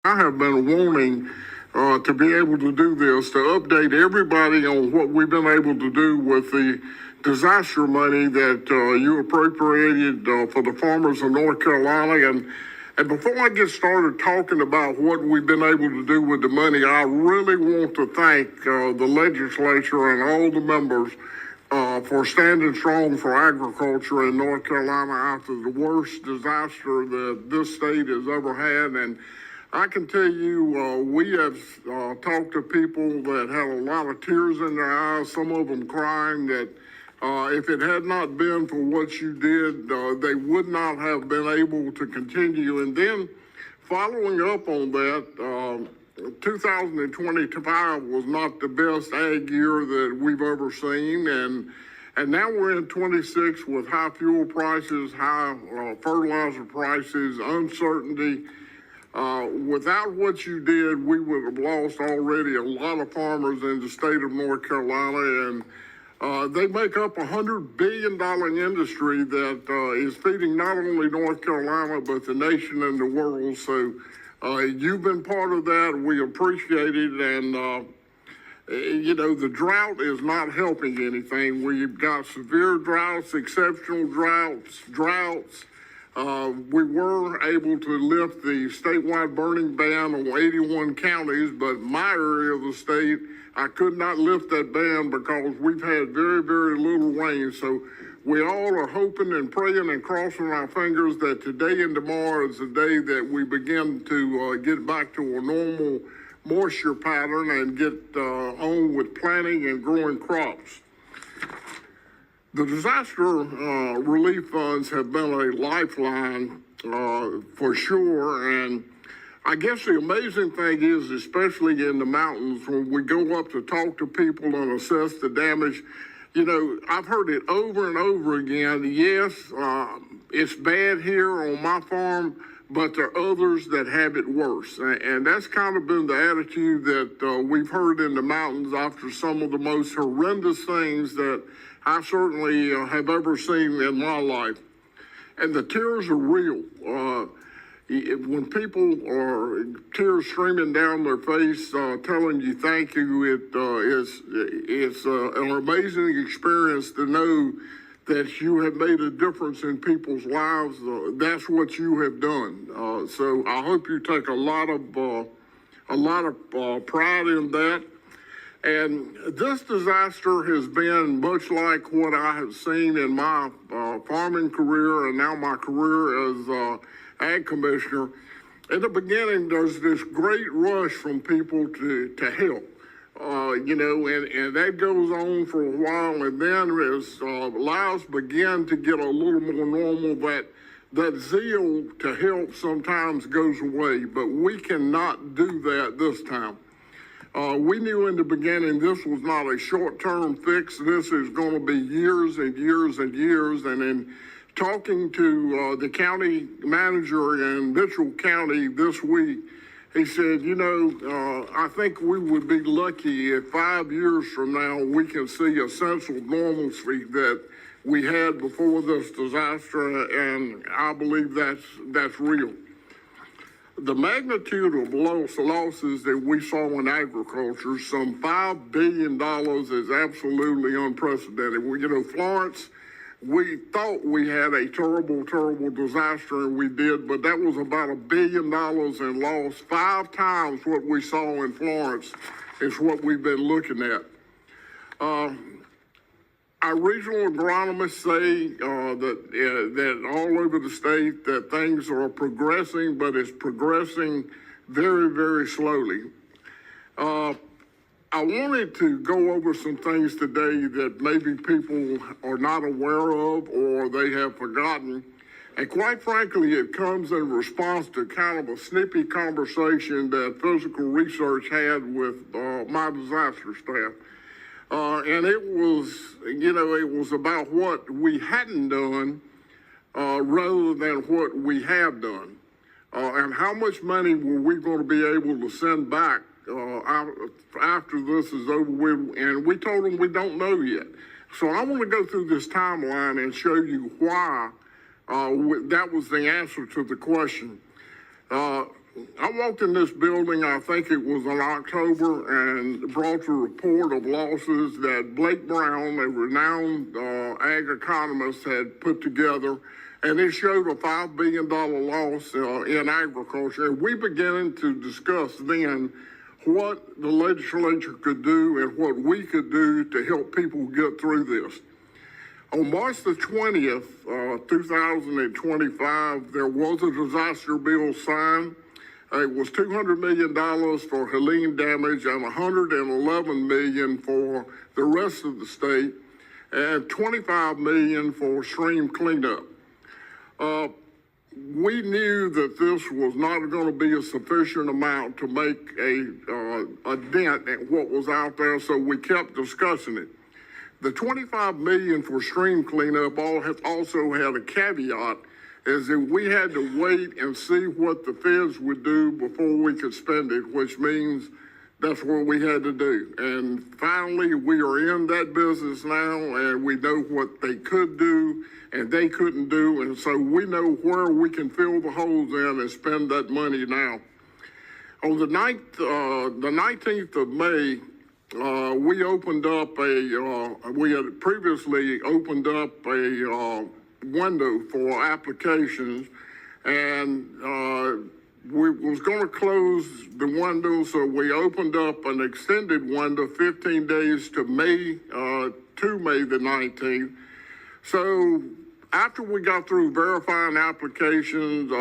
I have been wanting to be able to do this, to update everybody on what we've been able to do with the disaster money that you appropriated for the farmers of North Carolina. And before I get started talking about what we've been able to do with the money, I really want to thank the legislature and all the members for standing strong for agriculture in North Carolina after the worst disaster that this state has ever had. And I can tell you, we have talked to people that had a lot of tears in their eyes, some of them crying that if it had not been for what you did, they would not have been able to continue. And then following up on that, 2025 was not the best ag year that we've ever seen. And now we're in 26 with high fuel prices, high fertilizer prices, uncertainty. Without what you did, we would have lost already a lot of farmers in the state of North Carolina. And they make up a $100 billion industry that is feeding not only North Carolina, but the nation and the world. So you've been part of that. We appreciate it. And, the drought is not helping anything. We've got severe droughts, exceptional droughts. We were able to lift the statewide burning ban on 81 counties, but my area of the state, I could not lift that ban because we've had very, very little rain. So we all are hoping and praying and crossing our fingers that today and tomorrow is the day that we begin to get back to a normal moisture pattern and get on with planting and growing crops. The disaster relief funds have been a lifeline for sure. And I guess the amazing thing is, especially in the mountains, when we go up to talk to people and assess the damage, I've heard it over and over again. Yes, it's bad here on my farm, but there are others that have it worse. And that's kind of been the attitude that we've heard in the mountains after some of the most horrendous things that I certainly have ever seen in my life. And the tears are real. When people are tears streaming down their face, telling you thank you, it's an amazing experience to know that you have made a difference in people's lives. That's what you have done. So I hope you take a lot of pride in that. And this disaster has been much like what I have seen in my farming career and now my career as ag commissioner. In the beginning, there's this great rush from people to help. And that goes on for a while, and then as lives begin to get a little more normal, that zeal to help sometimes goes away, but we cannot do that this time. We knew in the beginning this was not a short-term fix. This is going to be years and years and years, and in talking to the county manager in Mitchell County this week, he said, I think we would be lucky if 5 years from now we can see a sense of normalcy that we had before this disaster, and I believe that's real. The magnitude of losses that we saw in agriculture, some $5 billion, is absolutely unprecedented. Florence, we thought we had a terrible, terrible disaster, and we did, but that was about $1 billion in loss. 5 times what we saw in Florence is what we've been looking at. Our regional agronomists say that all over the state that things are progressing, but it's progressing very, very slowly. I wanted to go over some things today that maybe people are not aware of or they have forgotten. And quite frankly, it comes in response to kind of a snippy conversation that physical research had with my disaster staff. And it was about what we hadn't done rather than what we have done. And how much money were we going to be able to send back after this is over with? And we told them we don't know yet. So I want to go through this timeline and show you why that was the answer to the question. I walked in this building, I think it was in October, and brought a report of losses that Blake Brown, a renowned ag economist, had put together, and it showed a $5 billion loss in agriculture. And we began to discuss then what the legislature could do and what we could do to help people get through this. On March the 20th, 2025, there was a disaster bill signed. It was $200 million for Helene damage and $111 million for the rest of the state, and $25 million for stream cleanup. We knew that this was not going to be a sufficient amount to make a dent at what was out there, so we kept discussing it. The $25 million for stream cleanup also had a caveat, is that we had to wait and see what the feds would do before we could spend it, which means that's what we had to do. And finally, we are in that business now, and we know what they could do and they couldn't do, and so we know where we can fill the holes in and spend that money now. On the 19th of May, we opened up we had previously opened up a window for applications, and we was going to close the window, so we opened up an extended window, 15 days to May the 19th. So after we got through verifying applications,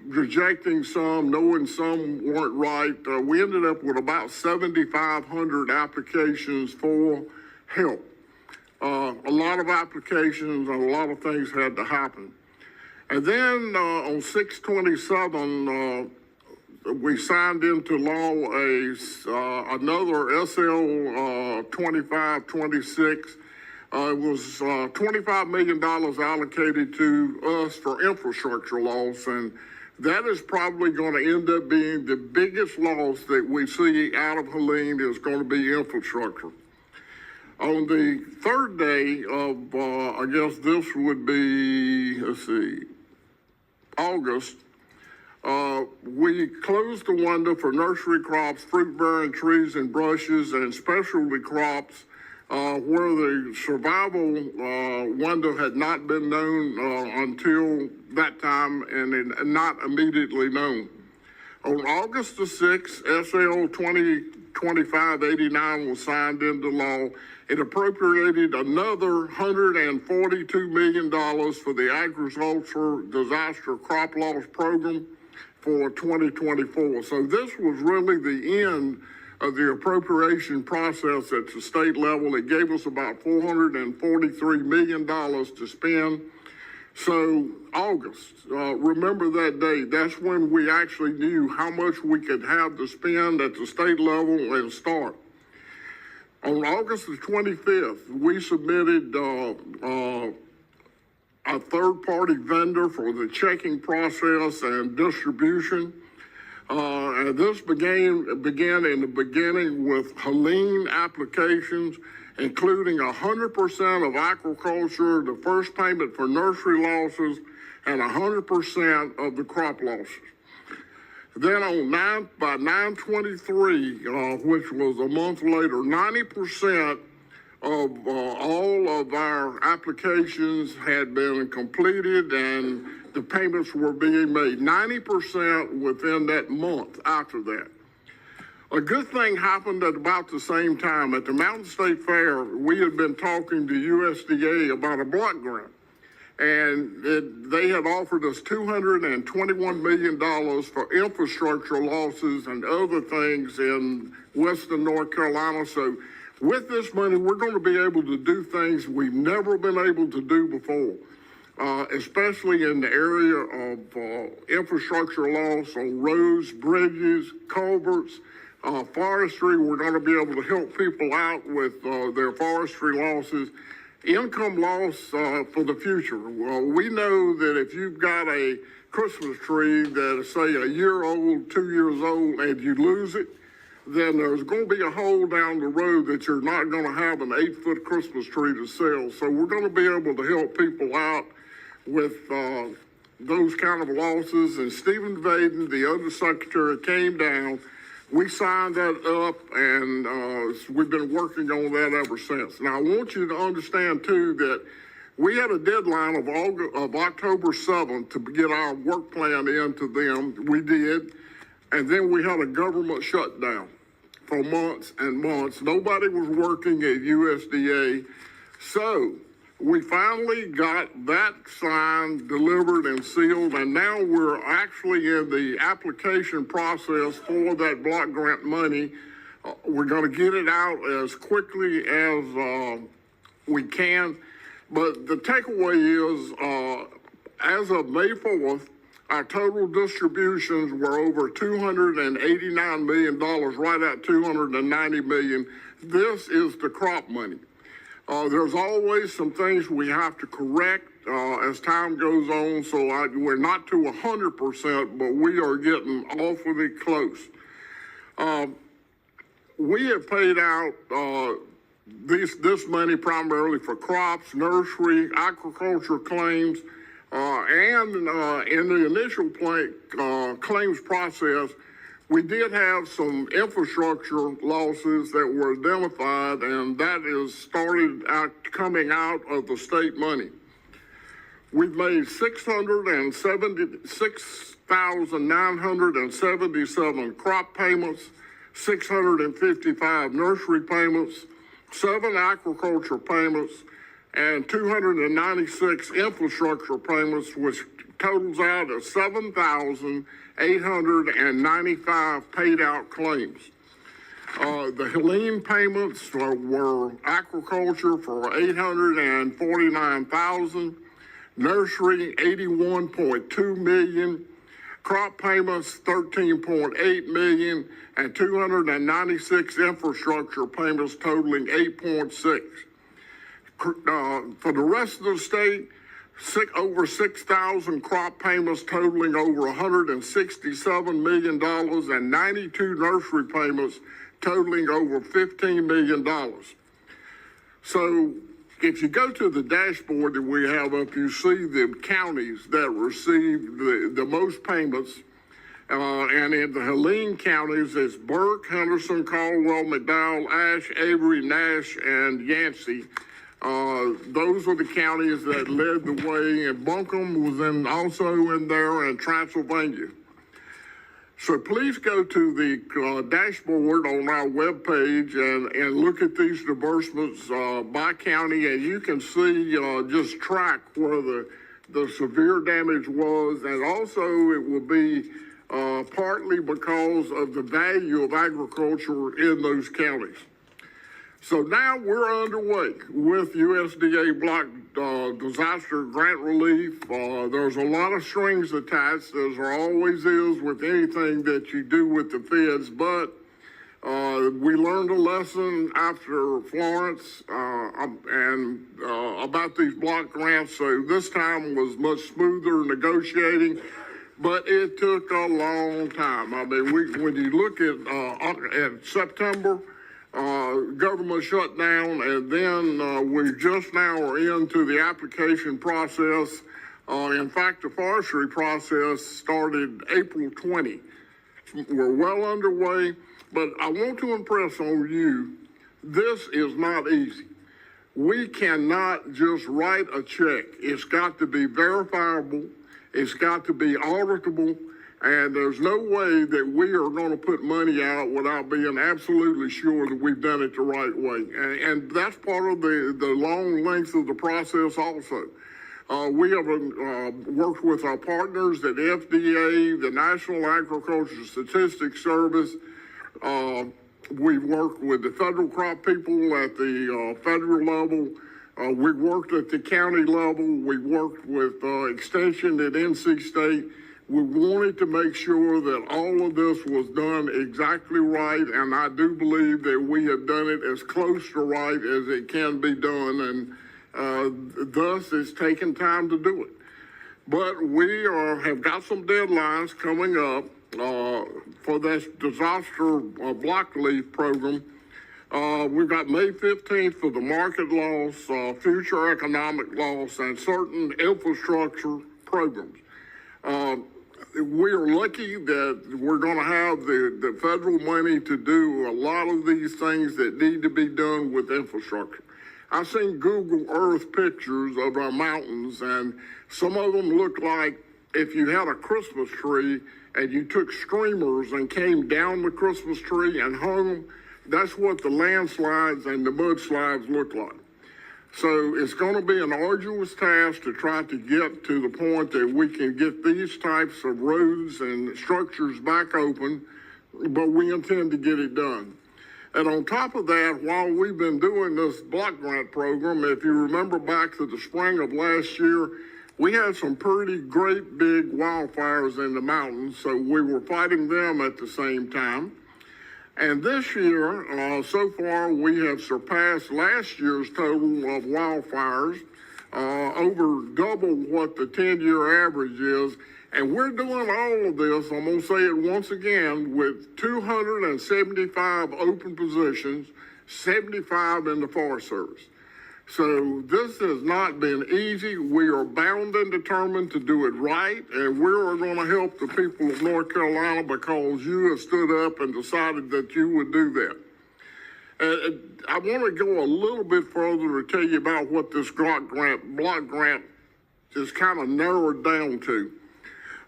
rejecting some, knowing some weren't right, we ended up with about 7,500 applications for help. A lot of applications and a lot of things had to happen. And then on 6/27, we signed into law another SL 2526. It was $25 million allocated to us for infrastructure loss, and that is probably going to end up being the biggest loss that we see out of Helene is going to be infrastructure. On the third day of, I guess this would be, August, we closed the window for nursery crops, fruit-bearing trees and brushes, and specialty crops where the survival window had not been known until that time and not immediately known. On August the 6th, SL 2025-89 was signed into law. It appropriated another $142 million for the Agriculture Disaster Crop Loss Program for 2024. So this was really the end of the appropriation process at the state level. It gave us about $443 million to spend. So August, remember that day, that's when we actually knew how much we could have to spend at the state level and start. On August the 25th, we submitted a third-party vendor for the checking process and distribution. And this began in the beginning with Helene applications, including 100% of agriculture, the first payment for nursery losses, and 100% of the crop losses. Then by 9/23, which was a month later, 90% of all of our applications had been completed and the payments were being made, 90% within that month after that. A good thing happened at about the same time. At the Mountain State Fair, we had been talking to USDA about a block grant, and they had offered us $221 million for infrastructure losses and other things in Western North Carolina. So with this money, we're going to be able to do things we've never been able to do before, especially in the area of infrastructure loss on roads, bridges, culverts, forestry. We're going to be able to help people out with their forestry losses. Income loss for the future. Well, we know that if you've got a Christmas tree that is, say, a year old, 2 years old, and you lose it, then there's going to be a hole down the road that you're not going to have an 8-foot Christmas tree to sell. So we're going to be able to help people out with those kind of losses, and Stephen Vaden, the other secretary, came down. We signed that up, and we've been working on that ever since. Now, I want you to understand, too, that we had a deadline of October 7th to get our work plan into them. We did, and then we had a government shutdown for months and months. Nobody was working at USDA, so we finally got that signed, delivered, and sealed, and now we're actually in the application process for that block grant money. We're going to get it out as quickly as we can, but the takeaway is, as of May 4th, our total distributions were over $289 million, right at $290 million. This is the crop money. There's always some things we have to correct as time goes on, so we're not to 100%, but we are getting awfully close. We have paid out this money primarily for crops, nursery, agriculture claims, and in the initial claims process, we did have some infrastructure losses that were identified, and that is started coming out of the state money. We've made 676,977 crop payments, 655 nursery payments, 7 agriculture payments, and 296 infrastructure payments, which totals out at 7,895 paid out claims. The Helene payments were agriculture for 849,000, nursery 81.2 million, crop payments 13.8 million, and 296 infrastructure payments totaling 8.6. For the rest of the state, over 6,000 crop payments totaling over $167 million, and 92 nursery payments totaling over $15 million. So if you go to the dashboard that we have up, you see the counties that received the most payments. And in the Helene counties, it's Burke, Henderson, Caldwell, McDowell, Ashe, Avery, Nash, and Yancey. Those are the counties that led the way, and Buncombe was also in there, and Transylvania. So please go to the dashboard on our webpage and look at these disbursements by county, and you can see, just track where the severe damage was, and also it will be partly because of the value of agriculture in those counties. So now we're underway with USDA block disaster grant relief. There's a lot of strings attached, as there always is with anything that you do with the feds, but we learned a lesson after Florence and about these block grants, so this time was much smoother negotiating, but it took a long time. I mean, when you look at September, government shutdown, and then we just now are into the application process. In fact, the forestry process started April 20. We're well underway, but I want to impress on you, this is not easy. We cannot just write a check. It's got to be verifiable. It's got to be auditable. And there's no way that we are going to put money out without being absolutely sure that we've done it the right way. And that's part of the long length of the process also. We have worked with our partners at FDA, the National Agricultural Statistics Service. We've worked with the federal crop people at the federal level. We've worked at the county level. We've worked with Extension at NC State. We wanted to make sure that all of this was done exactly right, and I do believe that we have done it as close to right as it can be done, and thus it's taken time to do it. But we have got some deadlines coming up for this disaster block relief program. We've got May 15th for the market loss, future economic loss, and certain infrastructure programs. we're lucky that we're going to have the federal money to do a lot of these things that need to be done with infrastructure. I've seen Google Earth pictures of our mountains, and some of them look like if you had a Christmas tree and you took streamers and came down the Christmas tree and hung them. That's what the landslides and the mudslides look like. So it's going to be an arduous task to try to get to the point that we can get these types of roads and structures back open, but we intend to get it done. And on top of that, while we've been doing this block grant program, if you remember back to the spring of last year, we had some pretty great big wildfires in the mountains, so we were fighting them at the same time. And this year, so far, we have surpassed last year's total of wildfires, over double what the 10-year average is. And we're doing all of this, I'm going to say it once again, with 275 open positions, 75 in the Forest Service. So this has not been easy. We are bound and determined to do it right, and we are going to help the people of North Carolina because you have stood up and decided that you would do that. I want to go a little bit further to tell you about what this block grant is kind of narrowed down to.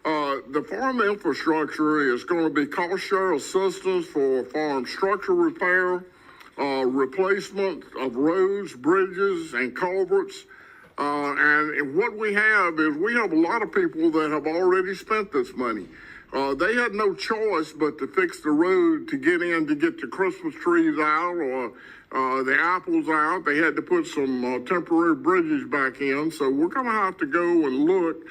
The farm infrastructure is going to be cost share assistance for farm structure repair, replacement of roads, bridges, and culverts. And what we have is we have a lot of people that have already spent this money. They had no choice but to fix the road to get in to get the Christmas trees out or the apples out. They had to put some temporary bridges back in. So we're going to have to go and look,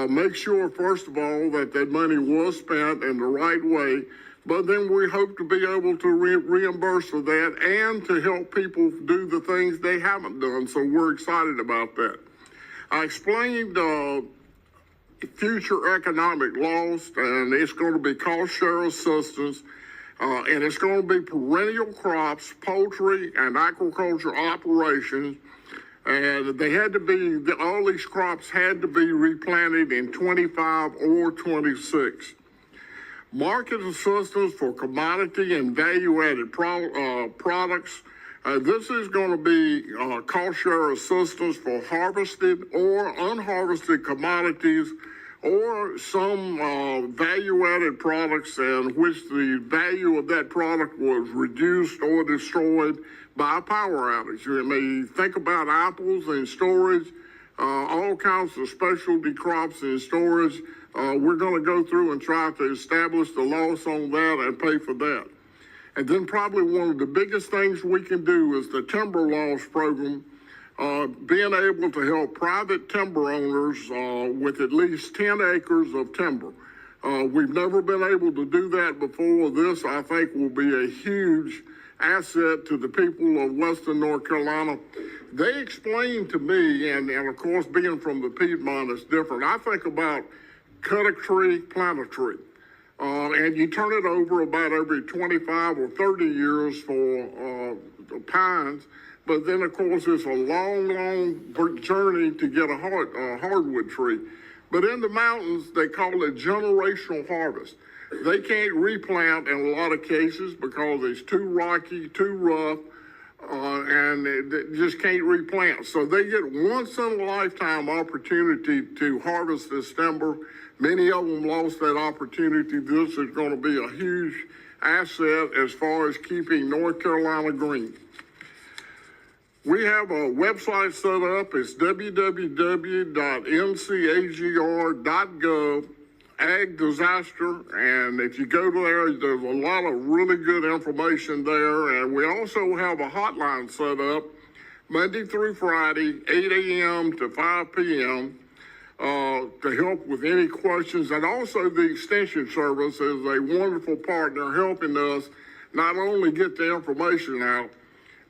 make sure, first of all, that that money was spent in the right way. But then we hope to be able to reimburse for that and to help people do the things they haven't done. So we're excited about that. I explained future economic loss, and it's going to be cost share assistance, and it's going to be perennial crops, poultry, and agriculture operations. And they had to be, all these crops had to be replanted in 25 or 26. Market assistance for commodity and value-added products. This is going to be cost share assistance for harvested or unharvested commodities or some value-added products in which the value of that product was reduced or destroyed by a power outage. You may think about apples in storage, all kinds of specialty crops in storage. We're going to go through and try to establish the loss on that and pay for that. And then probably one of the biggest things we can do is the timber loss program, being able to help private timber owners with at least 10 acres of timber. We've never been able to do that before. This, I think, will be a huge asset to the people of Western North Carolina. They explained to me, and of course, being from the Piedmont is different. I think about cut a tree, plant a tree. And you turn it over about every 25 or 30 years for pines. But then, of course, it's a long, long journey to get a hardwood tree. But in the mountains, they call it generational harvest. They can't replant in a lot of cases because it's too rocky, too rough, and they just can't replant. So they get once in a lifetime opportunity to harvest this timber. Many of them lost that opportunity. This is going to be a huge asset as far as keeping North Carolina green. We have a website set up. It's www.ncagr.gov, Ag Disaster. And if you go there, there's a lot of really good information there. And we also have a hotline set up Monday through Friday, 8 a.m. to 5 p.m. To help with any questions. And also the Extension Service is a wonderful partner helping us not only get the information out,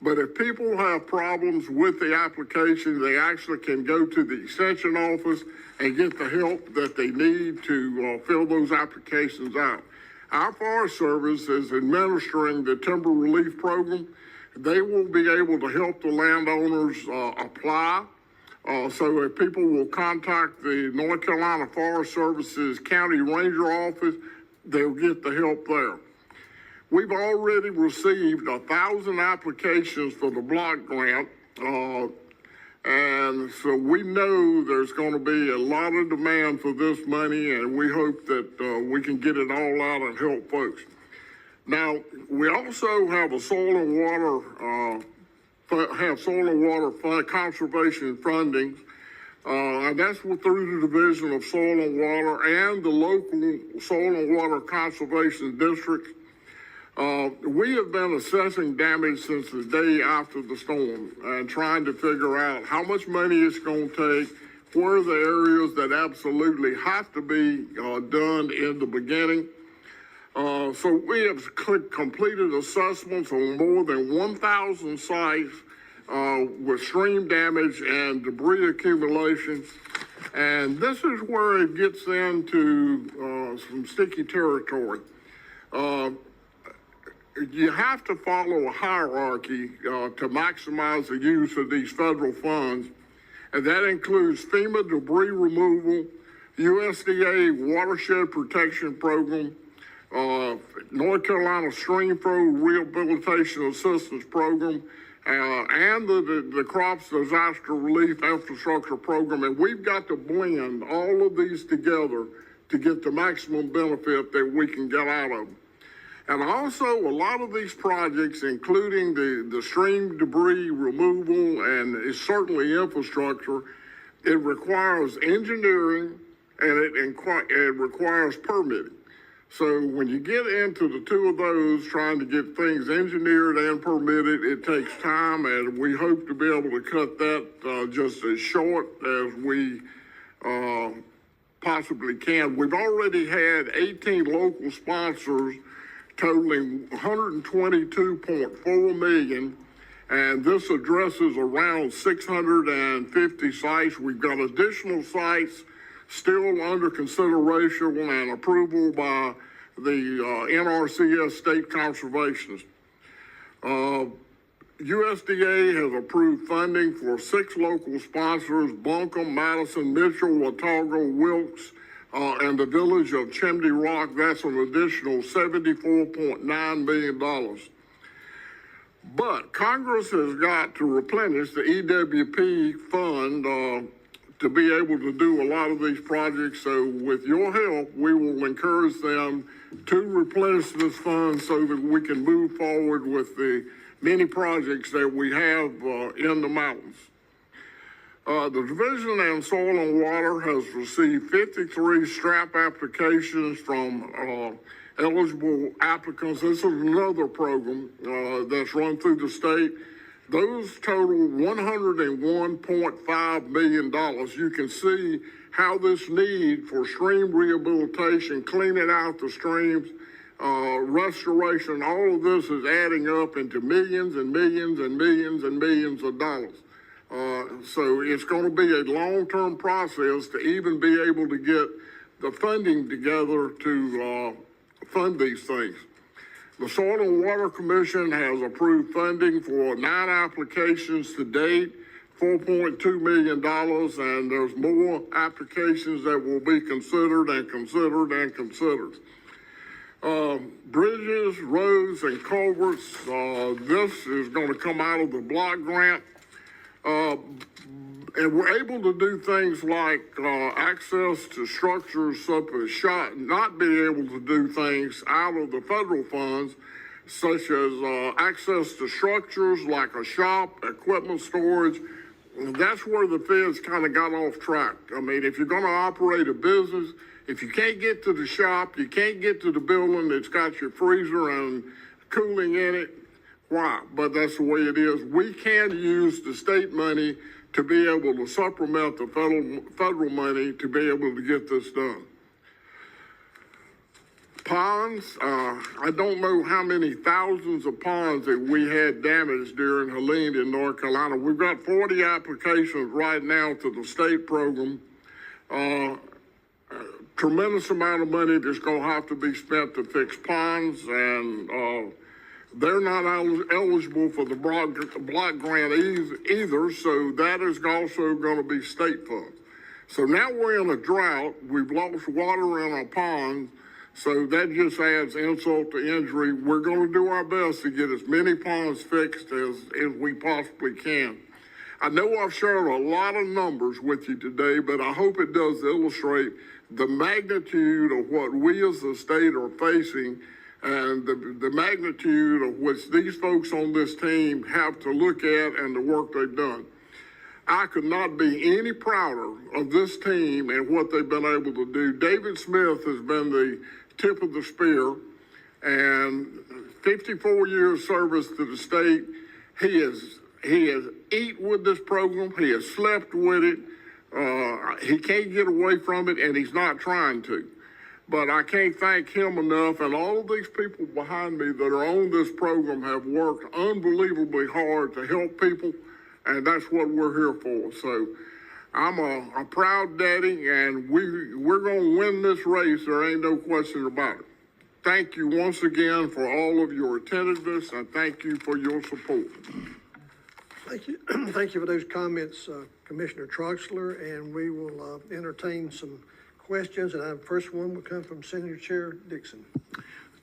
but if people have problems with the application, they actually can go to the Extension office and get the help that they need to fill those applications out. Our Forest Service is administering the Timber Relief Program. They will be able to help the landowners apply So if people will contact the North Carolina Forest Service's County Ranger Office, they'll get the help there. We've already received 1,000 applications for the block grant, and so we know there's going to be a lot of demand for this money, and we hope that we can get it all out and help folks. Now, we also have a soil and water fund conservation funding, and that's through the Division of Soil and Water and the local soil and water conservation districts. We have been assessing damage since the day after the storm and trying to figure out how much money it's going to take, where are the areas that absolutely have to be done in the beginning. So we have completed assessments on more than 1,000 sites with stream damage and debris accumulation. And this is where it gets into some sticky territory. You have to follow a hierarchy to maximize the use of these federal funds, and that includes FEMA debris removal, USDA watershed protection program, North Carolina stream flow rehabilitation assistance program, and the crops disaster relief infrastructure program. And we've got to blend all of these together to get the maximum benefit that we can get out of them. And also, a lot of these projects, including the stream debris removal and certainly infrastructure, it requires engineering and it requires permitting. So when you get into the two of those, trying to get things engineered and permitted, it takes time, and we hope to be able to cut that just as short as we possibly can. We've already had 18 local sponsors totaling $122.4 million, and this addresses around 650 sites. We've got additional sites still under consideration and approval by the NRCS state conservationists. USDA has approved funding for 6 local sponsors: Buncombe, Madison, Mitchell, Watauga, Wilkes, and the village of Chimney Rock. That's an additional $74.9 million. But Congress has got to replenish the EWP fund to be able to do a lot of these projects. So with your help, we will encourage them to replenish this fund so that we can move forward with the many projects that we have in the mountains. The Division of Soil and Water has received 53 STRAP applications from eligible applicants. This is another program that's run through the state. Those total $101.5 million. You can see how this need for stream rehabilitation, cleaning out the streams, restoration, all of this is adding up into millions and millions and millions and millions of dollars. So it's going to be a long-term process to even be able to get the funding together to fund these things. The Soil and Water Commission has approved funding for 9 applications to date, $4.2 million, and there's more applications that will be considered and considered and considered. Bridges, roads, and culverts, this is going to come out of the block grant. And we're able to do things like access to structures such as not being able to do things out of the federal funds, such as access to structures like a shop, equipment storage. That's where the feds kind of got off track. I mean, if you're going to operate a business, if you can't get to the shop, you can't get to the building that's got your freezer and cooling in it, why? But that's the way it is. We can use the state money to be able to supplement the federal money to be able to get this done. Ponds, I don't know how many thousands of ponds that we had damaged during Helene in North Carolina. We've got 40 applications right now to the state program. Tremendous amount of money that's going to have to be spent to fix ponds, and they're not eligible for the block grant either, so that is also going to be state funds. So now we're in a drought. We've lost water in our ponds, so that just adds insult to injury. We're going to do our best to get as many ponds fixed as we possibly can. I know I've shared a lot of numbers with you today, but I hope it does illustrate the magnitude of what we as a state are facing and the magnitude of which these folks on this team have to look at and the work they've done. I could not be any prouder of this team and what they've been able to do. David Smith has been the tip of the spear, and 54 years service to the state. He has eaten with this program. He has slept with it. He can't get away from it, and he's not trying to. But I can't thank him enough, and all of these people behind me that are on this program have worked unbelievably hard to help people, and that's what we're here for. So I'm a proud daddy, and we're going to win this race. There ain't no question about it. Thank you once again for all of your attentiveness, and thank you for your support. Thank you. Thank you for those comments, Commissioner Troxler, and we will entertain some questions, and our first one will come from Senator Chair Dixon.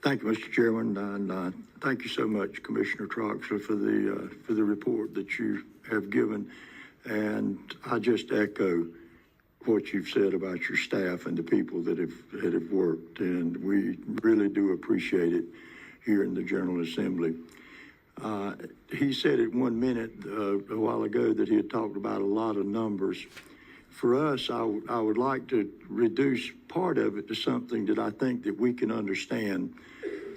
Thank you, Mr. Chairman, and thank you so much, Commissioner Troxler, for the report that you have given. And I just echo what you've said about your staff and the people that have worked, and we really do appreciate it here in the General Assembly. He said it 1 minute a while ago that he had talked about a lot of numbers. For us, I would like to reduce part of it to something that I think that we can understand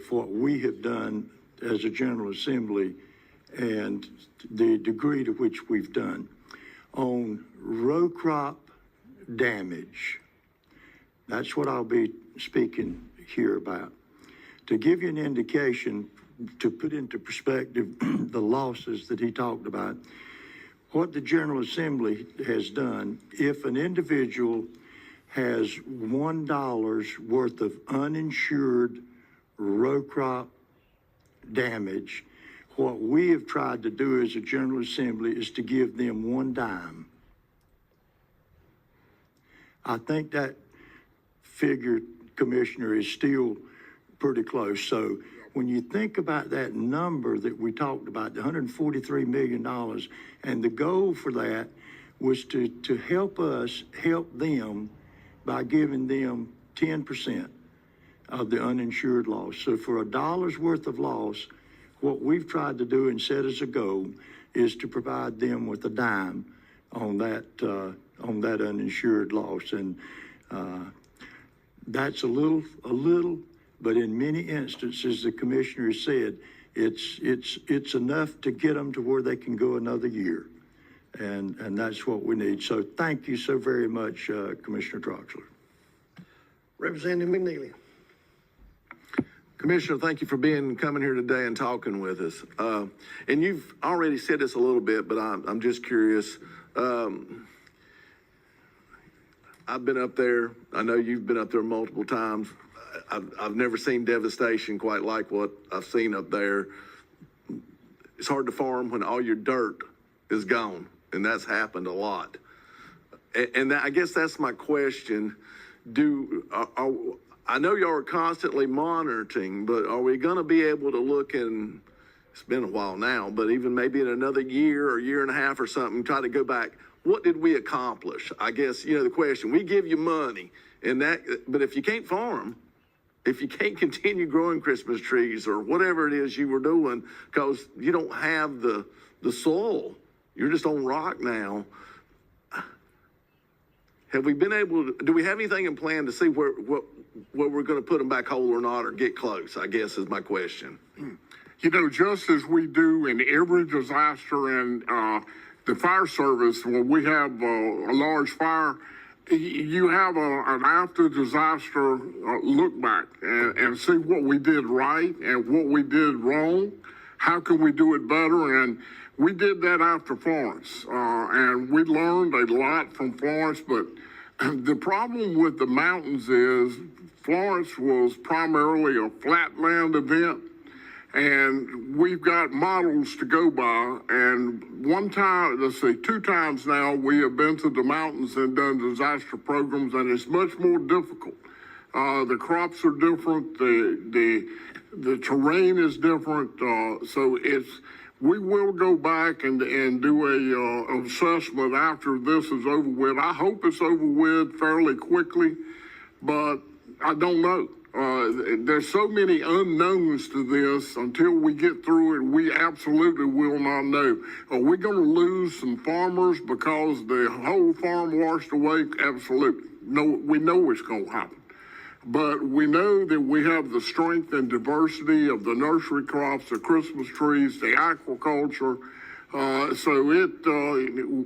for what we have done as a General Assembly and the degree to which we've done. On row crop damage, that's what I'll be speaking here about. To give you an indication, to put into perspective the losses that he talked about, what the General Assembly has done, if an individual has $1 worth of uninsured row crop damage, what we have tried to do as a General Assembly is to give them 1 dime. I think that figure, Commissioner, is still pretty close. So when you think about that number that we talked about, the $143 million, and the goal for that was to help us help them by giving them 10% of the uninsured loss. So for $1 worth of loss, what we've tried to do and set as a goal is to provide them with a dime on that uninsured loss. And that's a little, but in many instances, the commissioner said, it's enough to get them to where they can go another year. And that's what we need. So thank you so very much, Commissioner Troxler. Representative McNeely. Commissioner, thank you for coming here today and talking with us. And you've already said this a little bit, but I'm just curious. I've been up there. I know you've been up there multiple times. I've never seen devastation quite like what I've seen up there. It's hard to farm when all your dirt is gone, and that's happened a lot. And I guess that's my question. I know y'all are constantly monitoring, but are we going to be able to look in, it's been a while now, but even maybe in another year or year and a half or something, try to go back, what did we accomplish? I guess, the question, we give you money, but if you can't farm, if you can't continue growing Christmas trees or whatever it is you were doing, because you don't have the soil, you're just on rock now. Have we been able to, do we have anything in plan to see where we're going to put them back whole or not, or get close, I guess is my question. Just as we do in every disaster in the fire service, when we have a large fire, you have an after disaster look back and see what we did right and what we did wrong. How can we do it better? And we did that after Florence, and we learned a lot from Florence, but the problem with the mountains is Florence was primarily a flatland event, And we've got models to go by. And two times now, we have been to the mountains and done disaster programs, and it's much more difficult. The crops are different. The terrain is different. So we will go back and do a assessment after this is over with. I hope it's over with fairly quickly, but I don't know. There's so many unknowns to this. Until we get through it, we absolutely will not know. Are we going to lose some farmers because the whole farm washed away? Absolutely. No, we know it's going to happen. But we know that we have the strength and diversity of the nursery crops, the Christmas trees, the aquaculture.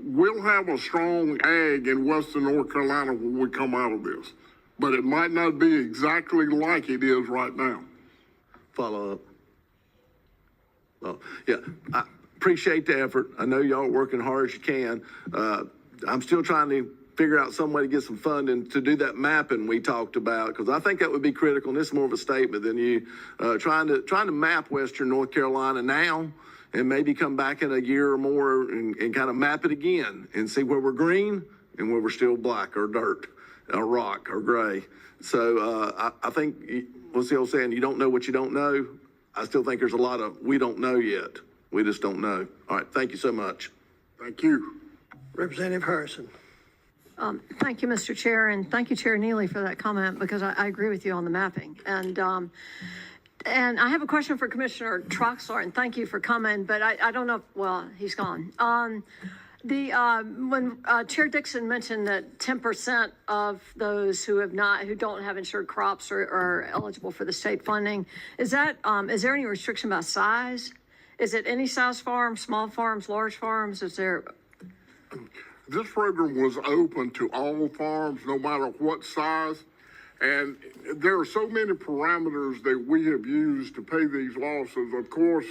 We'll have a strong ag in Western North Carolina when we come out of this. But it might not be exactly like it is right now. Follow up. Oh, yeah, I appreciate the effort. I know y'all are working hard as you can. I'm still trying to figure out some way to get some funding to do that mapping we talked about, because I think that would be critical. And this is more of a statement than you trying to map Western North Carolina now, and maybe come back in a year or more and kind of map it again and see where we're green and where we're still black or dirt or rock or gray. So I think, what's the old saying? You don't know what you don't know. I still think there's a lot of we don't know yet. We just don't know. All right. Thank you so much. Thank you. Representative Harrison. Thank you, Mr. Chair, and thank you, Chair Neely, for that comment, because I agree with you on the mapping. And I have a question for Commissioner Troxler, and thank you for coming, but I don't know, well, he's gone. When Chair Dixon mentioned that 10% of those who don't have insured crops are eligible for the state funding, is there any restriction by size? Is it any size farm, small farms, large farms? Is there? This program was open to all farms, no matter what size. And there are so many parameters that we have used to pay these losses. Of course,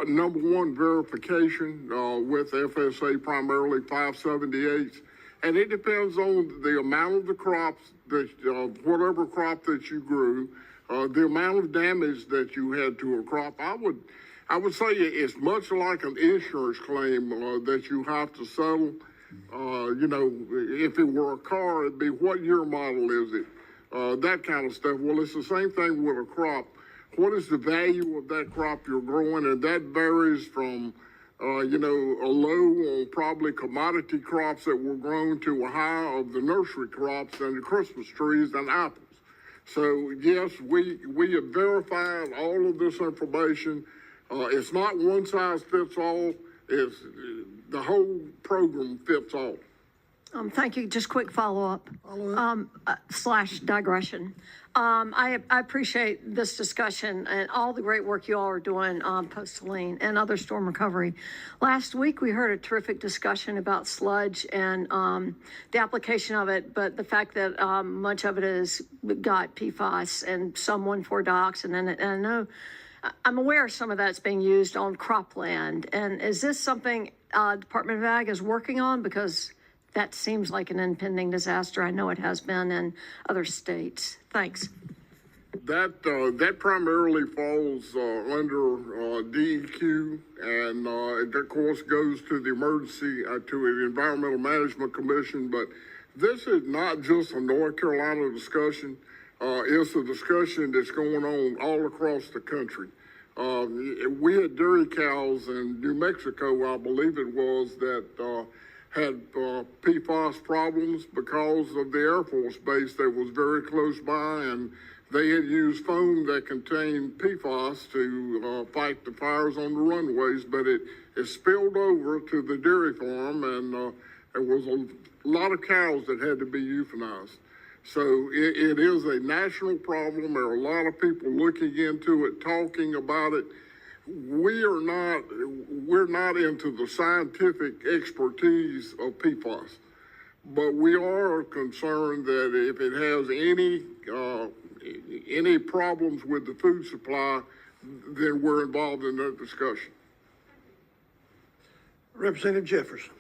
number one, verification with FSA, primarily 578s. And it depends on the amount of the crops, whatever crop that you grew, the amount of damage that you had to a crop. I would say it's much like an insurance claim that you have to settle. If it were a car, it'd be what year model is it? That kind of stuff. Well, it's the same thing with a crop. What is the value of that crop you're growing? And that varies from, a low on probably commodity crops that were grown to a high of the nursery crops and the Christmas trees and apples. So, yes, we have verified all of this information. It's not one size fits all. It's the whole program fits all. Thank you. Just quick follow-up / digression. I appreciate this discussion and all the great work you all are doing on post-Helene and other storm recovery. Last week, we heard a terrific discussion about sludge and the application of it, but the fact that much of it has got PFAS and some 1,4-dioxane in it. And I know I'm aware some of that's being used on cropland. And is this something Department of Ag is working on? Because that seems like an impending disaster. I know it has been in other states. Thanks. That primarily falls under DEQ, and it of course goes to the emergency to the Environmental Management Commission. But this is not just a North Carolina discussion. It's a discussion that's going on all across the country. We had dairy cows in New Mexico, I believe it was, that had PFAS problems because of the Air Force base that was very close by, and they had used foam that contained PFAS to fight the fires on the runways, but it spilled over to the dairy farm, and there was a lot of cows that had to be euthanized. So it is a national problem. There are a lot of people looking into it, talking about it. We're not into the scientific expertise of PFAS, but we are concerned that if it has any problems with the food supply, then we're involved in that discussion. Representative Jefferson.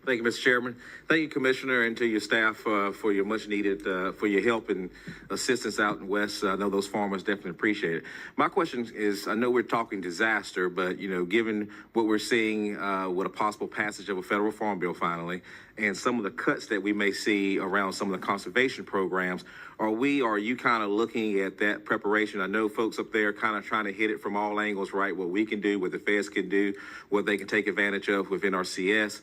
Thank you, Mr. Chairman. Thank you, Commissioner, and to your staff for your much needed, for your help and assistance out in West. I know those farmers definitely appreciate it. My question is, I know we're talking disaster, but, you know, given what we're seeing with a possible passage of a federal farm bill finally, and some of the cuts that we may see around some of the conservation programs, are you kind of looking at that preparation? I know folks up there kind of trying to hit it from all angles, right? What we can do, what the feds can do, what they can take advantage of within NRCS.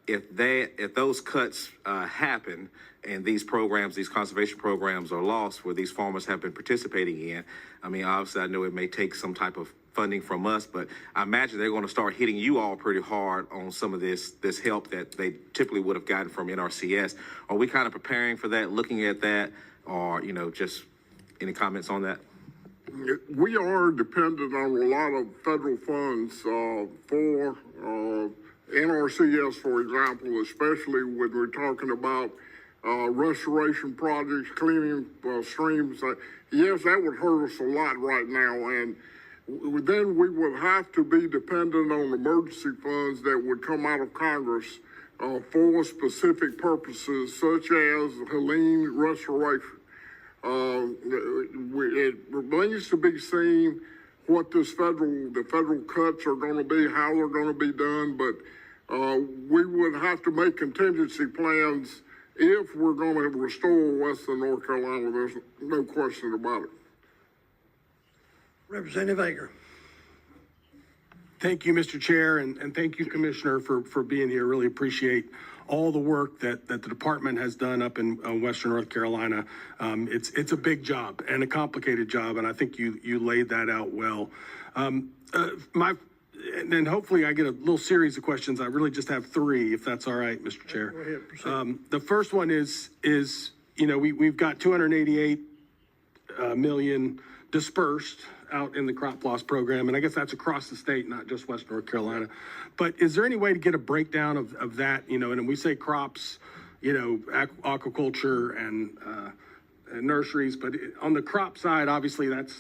If those cuts happen and these programs, these conservation programs are lost where these farmers have been participating in, I mean, obviously I know it may take some type of funding from us, but I imagine they're going to start hitting you all pretty hard on some of this help that they typically would have gotten from NRCS. Are we kind of preparing for that, looking at that, or, you know, just any comments on that? We are dependent on a lot of federal funds for NRCS, for example, especially when we're talking about restoration projects, cleaning streams. Yes, that would hurt us a lot right now, and then we would have to be dependent on emergency funds that would come out of Congress for specific purposes, such as Helene restoration. It remains to be seen what the federal cuts are going to be, how they're going to be done, but we would have to make contingency plans if we're going to restore Western North Carolina. There's no question about it. Representative Ager. Thank you, Mr. Chair, and thank you, Commissioner, for being here. Really appreciate all the work that the department has done up in Western North Carolina. It's a big job and a complicated job, and I think you laid that out well. And then hopefully I get a little series of questions. I really just have three, if that's all right, Mr. Chair. Go ahead, proceed. The first one is you know, we've got 288 million dispersed out in the crop loss program, and I guess that's across the state, not just West North Carolina. But is there any way to get a breakdown of that? You know, and we say crops, you know, aquaculture and nurseries, but on the crop side, obviously that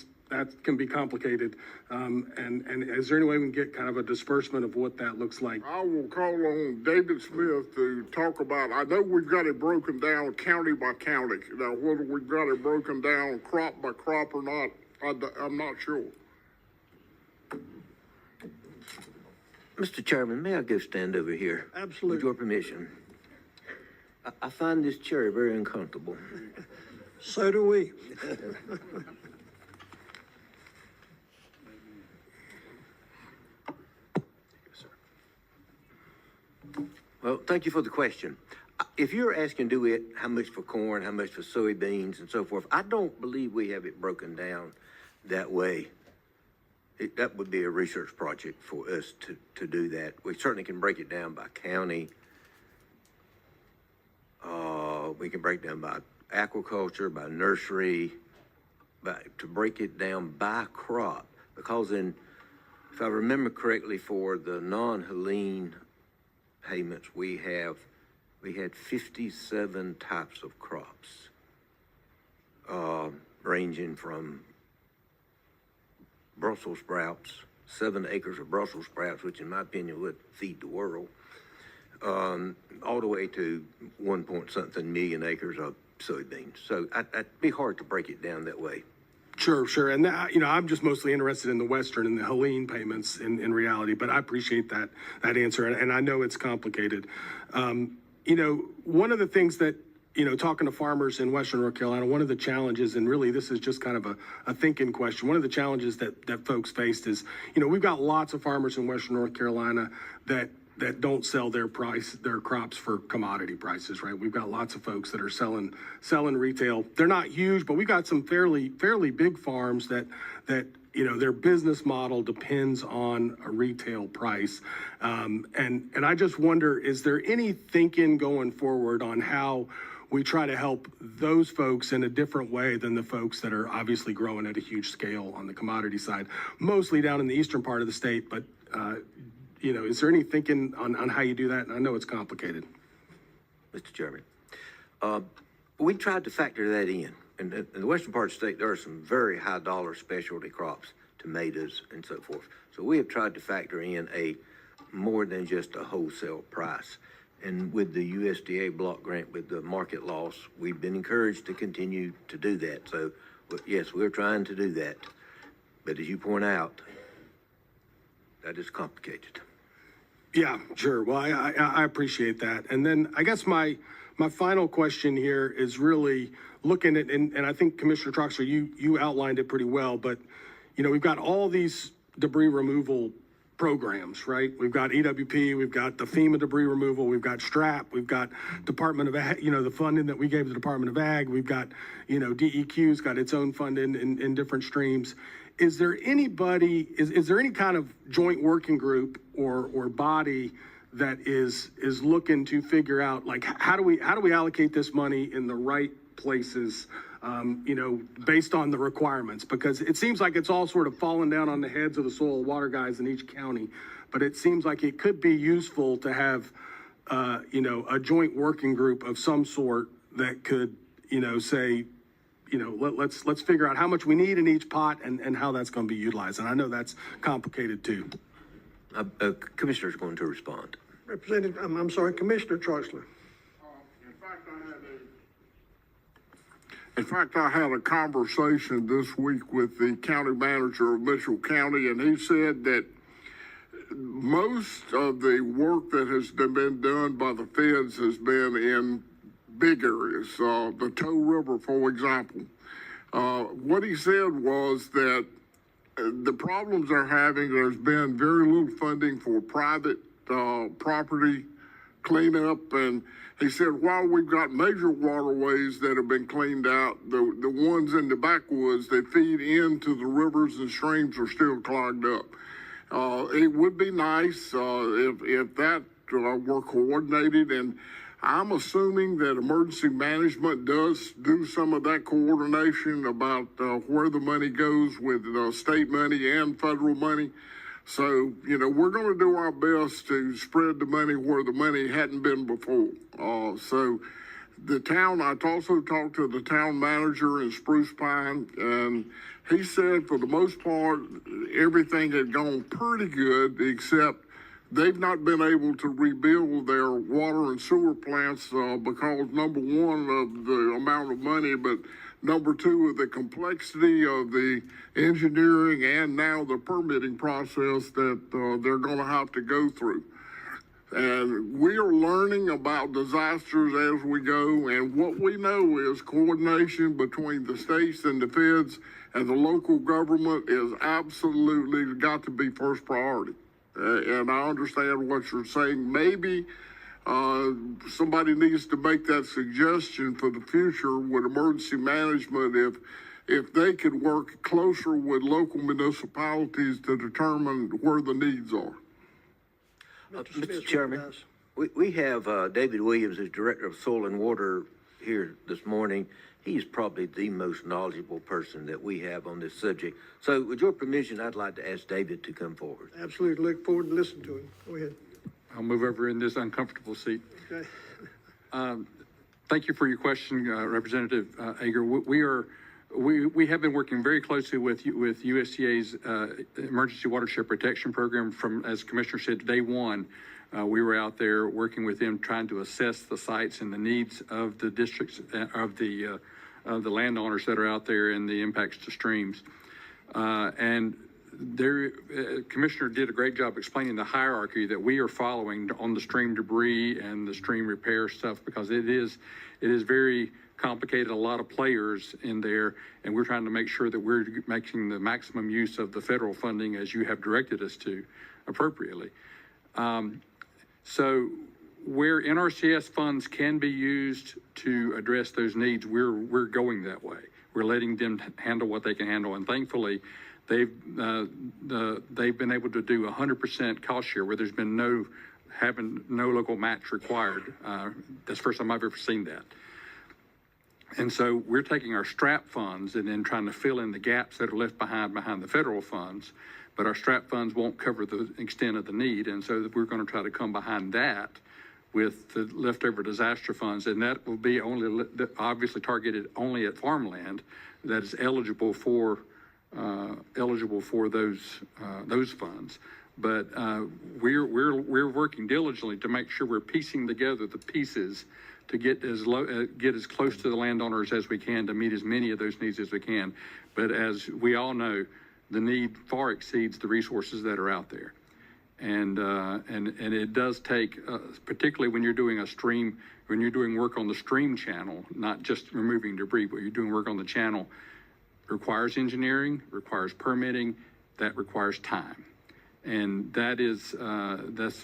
can be complicated. And is there any way we can get kind of a disbursement of what that looks like? I will call on David Smith to talk about, I know we've got it broken down county by county. Now, whether we've got it broken down crop by crop or not, I'm not sure. Mr. Chairman, may I go stand over here? Absolutely. With your permission. I find this chair very uncomfortable. So do we. Well, thank you for the question. If you're asking, how much for corn, how much for soybeans and so forth, I don't believe we have it broken down that way. That would be a research project for us to do that. We certainly can break it down by county. We can break it down by aquaculture, by nursery, to break it down by crop. Because if I remember correctly, for the non-Helene payments, we had 57 types of crops, ranging from Brussels sprouts, 7 acres of Brussels sprouts, which in my opinion would feed the world, all the way to 1-point-something million acres of soybeans. So it'd be hard to break it down that way. Sure. And that, you know, I'm just mostly interested in the Western and the Helene payments in reality, but I appreciate that answer. And I know it's complicated. You know, one of the things that, you know, talking to farmers in Western North Carolina, one of the challenges, and really this is just kind of a thinking question, one of the challenges that folks faced is, you know, we've got lots of farmers in Western North Carolina that don't sell their crops for commodity prices, right? We've got lots of folks that are selling retail. They're not huge, but we've got some fairly big farms that you know, their business model depends on a retail price. And I just wonder, is there any thinking going forward on how we try to help those folks in a different way than the folks that are obviously growing at a huge scale on the commodity side, mostly down in the eastern part of the state, but you know, is there any thinking on how you do that? And I know it's complicated. Mr. Chairman, we tried to factor that in. In the western part of the state, there are some very high dollar specialty crops, tomatoes and so forth. So we have tried to factor in a more than just a wholesale price. And with the USDA block grant with the market loss, we've been encouraged to continue to do that. So, yes, we're trying to do that. But as you point out, that is complicated. Yeah, sure. Well, I appreciate that. And then I guess my final question here is really looking at, and I think Commissioner Troxler, you outlined it pretty well, but, you know, we've got all these debris removal programs, right? We've got EWP, we've got the FEMA debris removal, we've got STRAP, we've got Department of Ag, you know, the funding that we gave the Department of Ag, we've got, you know, DEQ's got its own funding in different streams. Is there anybody, is there any kind of joint working group or body that is looking to figure out, like, how do we allocate this money in the right places, you know, based on the requirements? Because it seems like it's all sort of falling down on the heads of the soil and water guys in each county, but it seems like it could be useful to have, you know, a joint working group of some sort that could, you know, say, you know, let's figure out how much we need in each pot and how that's going to be utilized. And I know that's complicated too. Commissioner's going to respond. Representative, I'm sorry, Commissioner Troxler. In fact, I had a conversation this week with the county manager of Mitchell County, and he said that most of the work that has been done by the feds has been in big areas, the Tow River, for example. What he said was that the problems they're having, there's been very little funding for private property cleanup, and he said while we've got major waterways that have been cleaned out, the ones in the backwoods that feed into the rivers and streams are still clogged up. It would be nice if that were coordinated, and I'm assuming that emergency management does do some of that coordination about where the money goes with state money and federal money. So, you know, we're going to do our best to spread the money where the money hadn't been before. So the town, I also talked to the town manager in Spruce Pine, and he said for the most part, everything had gone pretty good, except they've not been able to rebuild their water and sewer plants because, number one, of the amount of money, but number two, of the complexity of the engineering and now the permitting process that they're going to have to go through. And we are learning about disasters as we go, and what we know is coordination between the states and the feds and the local government is absolutely got to be first priority. And I understand what you're saying. Maybe somebody needs to make that suggestion for the future with emergency management if they could work closer with local municipalities to determine where the needs are. Mr. Chairman, we have David Williams as Director of Soil and Water here this morning. He's probably the most knowledgeable person that we have on this subject. So with your permission, I'd like to ask David to come forward. Absolutely. Look forward to listening to him. Go ahead. I'll move over in this uncomfortable seat. Okay. Thank you for your question, Representative Ager. We have been working very closely with USDA's Emergency Watershed Protection Program from, as Commissioner said, day one. We were out there working with them, trying to assess the sites and the needs of the districts, of the landowners that are out there and the impacts to streams. And there, Commissioner did a great job explaining the hierarchy that we are following on the stream debris and the stream repair stuff, because it is very complicated, a lot of players in there, and we're trying to make sure that we're making the maximum use of the federal funding as you have directed us to appropriately. So where NRCS funds can be used to address those needs, we're going that way. We're letting them handle what they can handle, and thankfully, they've been able to do 100% cost share, where there's been no local match required. That's the first time I've ever seen that. And so we're taking our STRAP funds and then trying to fill in the gaps that are left behind the federal funds, but our STRAP funds won't cover the extent of the need, and so we're going to try to come behind that with the leftover disaster funds, and that will be only obviously targeted only at farmland that is eligible for those funds. But we're working diligently to make sure we're piecing together the pieces to get as close to the landowners as we can to meet as many of those needs as we can. But as we all know, the need far exceeds the resources that are out there. And it does take, particularly when you're doing when you're doing work on the stream channel, not just removing debris, but you're doing work on the channel, requires engineering, requires permitting, that requires time. And that's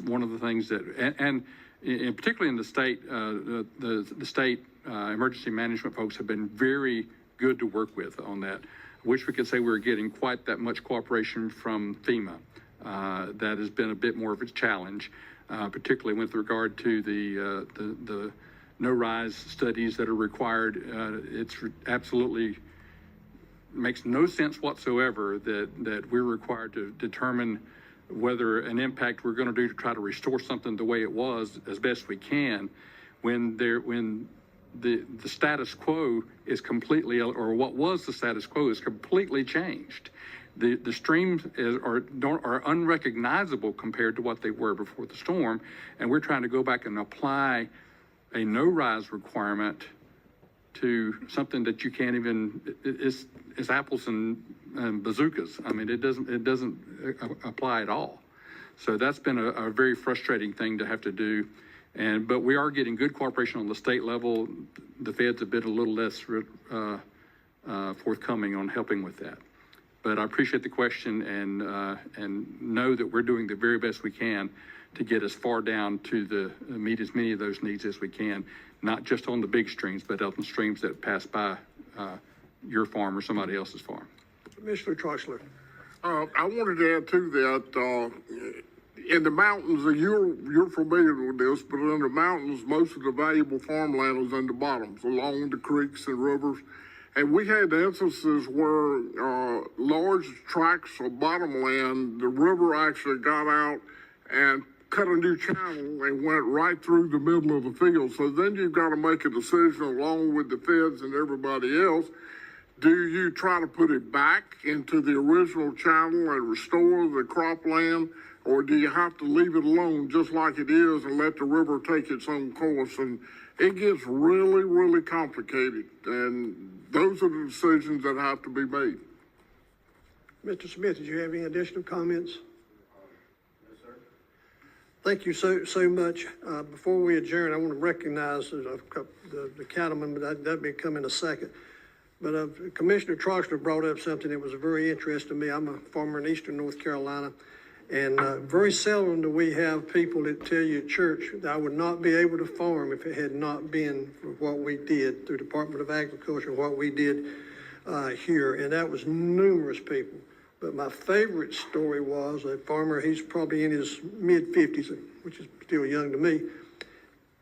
one of the things that, and particularly in the state, the state emergency management folks have been very good to work with on that. I wish we could say we're getting quite that much cooperation from FEMA. That has been a bit more of a challenge, particularly with regard to the no-rise studies that are required. It's absolutely makes no sense whatsoever that we're required to determine whether an impact we're going to do to try to restore something the way it was as best we can, when the status quo is completely, or what was the status quo is completely changed. The streams are unrecognizable compared to what they were before the storm, and we're trying to go back and apply a no-rise requirement to something that you can't even. It's apples and bazookas. I mean, it doesn't apply at all. So that's been a very frustrating thing to have to do. But we are getting good cooperation on the state level. The feds have been a little less forthcoming on helping with that. But I appreciate the question and know that we're doing the very best we can to get as far down to meet as many of those needs as we can, not just on the big streams, but on the streams that pass by your farm or somebody else's farm. Commissioner Troxler. I wanted to add to that, in the mountains, you're familiar with this, but in the mountains, most of the valuable farmland is in the bottoms, along the creeks and rivers. And we had instances where large tracts of bottomland, the river actually got out and cut a new channel and went right through the middle of the field. So then you've got to make a decision along with the feds and everybody else. Do you try to put it back into the original channel and restore the cropland, or do you have to leave it alone just like it is and let the river take its own course? And it gets really, really complicated. And those are the decisions that have to be made. Mr. Smith, did you have any additional comments? Yes, sir. Thank you so much. Before we adjourn, I want to recognize the cattlemen, but that may come in a second. But Commissioner Troxler brought up something that was very interesting to me. I'm a farmer in eastern North Carolina, and very seldom do we have people that tell you at church that I would not be able to farm if it had not been for what we did through Department of Agriculture, what we did here, and that was numerous people. But my favorite story was a farmer, he's probably in his mid-50s, which is still young to me,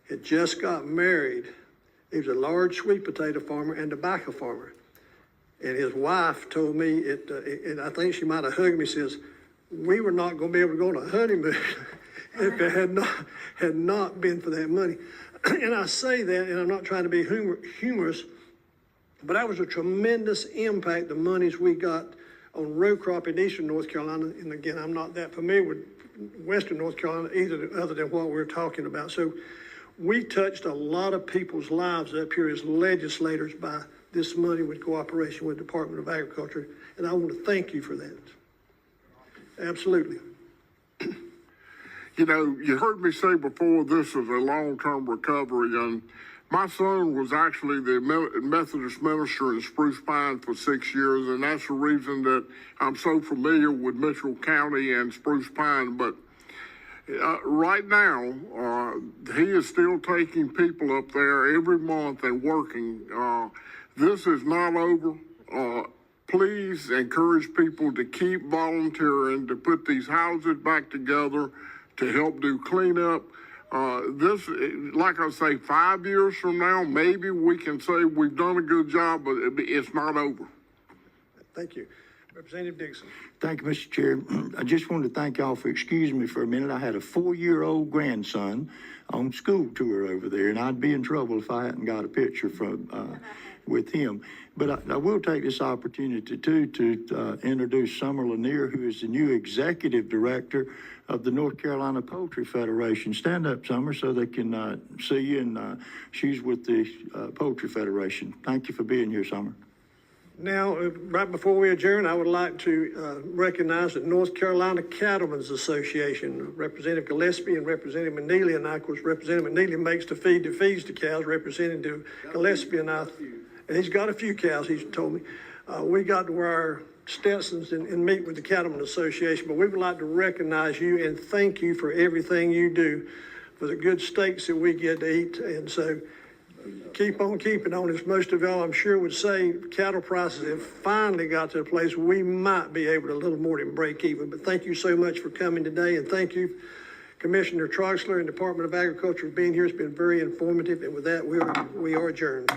had just got married. He was a large sweet potato farmer and tobacco farmer. And his wife told me, and I think she might have hugged me, says, we were not going to be able to go on a honeymoon if it had not been for that money. And I say that, and I'm not trying to be humorous, but that was a tremendous impact, the monies we got on row crop in eastern North Carolina. And again, I'm not that familiar with western North Carolina either, other than what we're talking about. So we touched a lot of people's lives up here as legislators by this money with cooperation with the Department of Agriculture, and I want to thank you for that. Absolutely. You know, you heard me say before, this is a long-term recovery, and my son was actually the Methodist minister in Spruce Pine for 6 years, and that's the reason that I'm so familiar with Mitchell County and Spruce Pine. But right now, he is still taking people up there every month and working. This is not over. Please encourage people to keep volunteering, to put these houses back together, to help do cleanup. This, like I say, 5 years from now, maybe we can say we've done a good job, but it's not over. Thank you. Representative Dixon. Thank you, Mr. Chair. I just wanted to thank y'all for excusing me for a minute. I had a 4-year-old grandson on school tour over there, and I'd be in trouble if I hadn't got a picture from with him. But I will take this opportunity too to introduce Summer Lanier, who is the new executive director of the North Carolina Poultry Federation. Stand up, Summer, so they can see you. And she's with the Poultry Federation. Thank you for being here, Summer. Now, right before we adjourn, I would like to recognize the North Carolina Cattlemen's Association, Representative Gillespie and Representative McNeely, and I, of course, Representative McNeely makes the feed that feeds the cows. Representative Gillespie and I, and he's got a few cows, he's told me. We got to wear our Stetsons and meet with the Cattlemen's Association, but we would like to recognize you and thank you for everything you do, for the good steaks that we get to eat. And so, keep on keeping on. As most of y'all, I'm sure, would say, cattle prices have finally got to a place where we might be able to a little more than break even. But thank you so much for coming today, and thank you, Commissioner Troxler and Department of Agriculture, for being here. It's been very informative, and with that, we are adjourned.